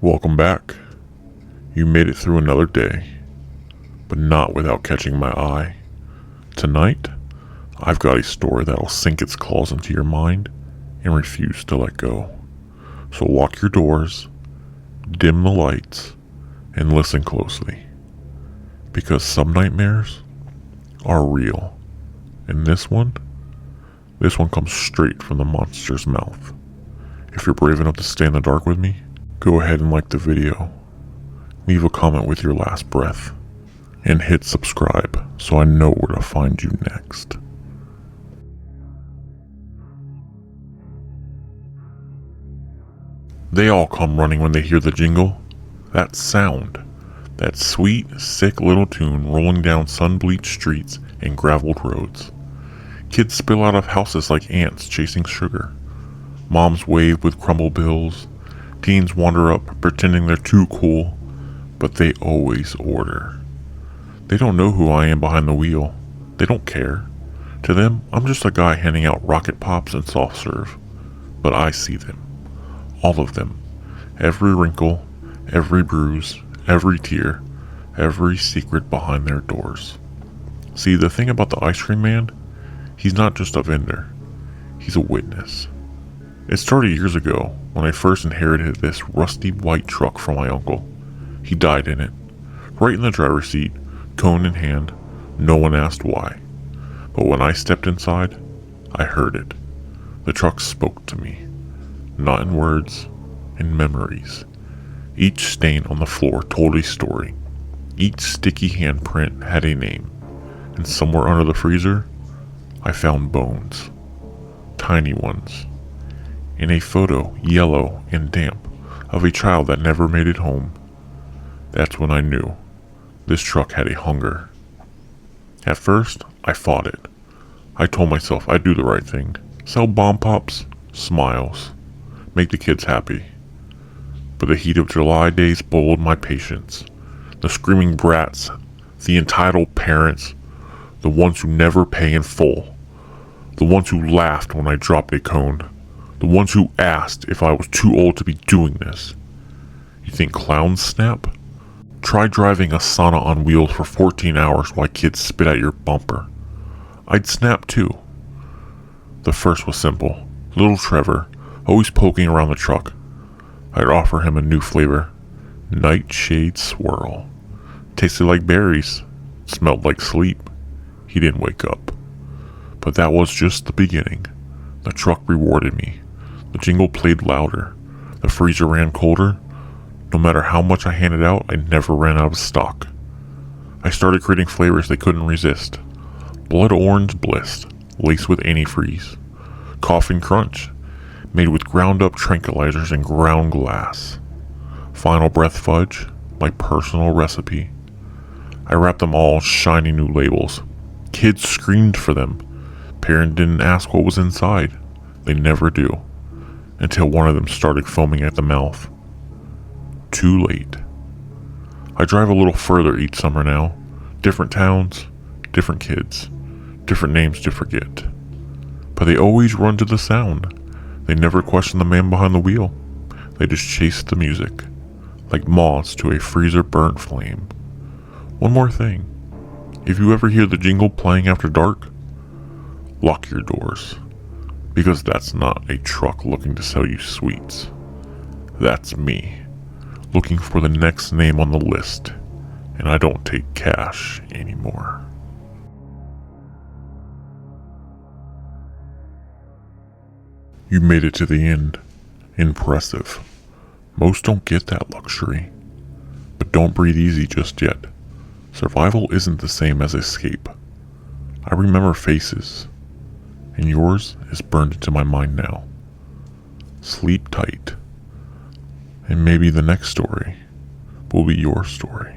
Welcome back. You made it through another day, but not without catching my eye. Tonight, I've got a story that'll sink its claws into your mind and refuse to let go. So lock your doors, dim the lights, and listen closely. Because some nightmares are real. And this one comes straight from the monster's mouth. If you're brave enough to stay in the dark with me, go ahead and like the video, leave a comment with your last breath, and hit subscribe so I know where to find you next. They all come running when they hear the jingle. That sound, that sweet, sick little tune rolling down sun-bleached streets and graveled roads. Kids spill out of houses like ants chasing sugar. Moms wave with crumble bills. Teens wander up pretending they're too cool, but they always order. They don't know who I am behind the wheel. They don't care. To them, I'm just a guy handing out rocket pops and soft serve. But I see them. All of them. Every wrinkle, every bruise, every tear, every secret behind their doors. See, the thing about the ice cream man, he's not just a vendor. He's a witness. It started years ago when I first inherited this rusty white truck from my uncle. He died in it, right in the driver's seat, cone in hand. No one asked why. But when I stepped inside, I heard it. The truck spoke to me. Not in words, in memories. Each stain on the floor told a story. Each sticky handprint had a name. And somewhere under the freezer, I found bones. Tiny ones. In a photo, yellow and damp, of a child that never made it home. That's when I knew this truck had a hunger. At first, I fought it. I told myself I'd do the right thing. Sell bomb pops, smiles, make the kids happy. But the heat of July days boiled my patience. The screaming brats, the entitled parents, the ones who never pay in full, the ones who laughed when I dropped a cone, the ones who asked if I was too old to be doing this. You think clowns snap? Try driving a sauna on wheels for 14 hours while kids spit at your bumper. I'd snap too. The first was simple. Little Trevor, always poking around the truck. I'd offer him a new flavor. Nightshade Swirl. Tasted like berries. Smelled like sleep. He didn't wake up. But that was just the beginning. The truck rewarded me. The jingle played louder. The freezer ran colder. No matter how much I handed out, I never ran out of stock. I started creating flavors they couldn't resist. Blood orange bliss, laced with antifreeze. Coffin crunch, made with ground up tranquilizers and ground glass. Final breath fudge, my personal recipe. I wrapped them all in shiny new labels. Kids screamed for them. Parents didn't ask what was inside. They never do. Until one of them started foaming at the mouth. Too late. I drive a little further each summer now. Different towns, different kids, different names to forget. But they always run to the sound. They never question the man behind the wheel. They just chase the music, like moths to a freezer burnt flame. One more thing. If you ever hear the jingle playing after dark, lock your doors. Because that's not a truck looking to sell you sweets. That's me, looking for the next name on the list, and I don't take cash anymore. You made it to the end. Impressive. Most don't get that luxury. But don't breathe easy just yet. Survival isn't the same as escape. I remember faces, and yours is burned into my mind now. Sleep tight, and maybe the next story will be your story.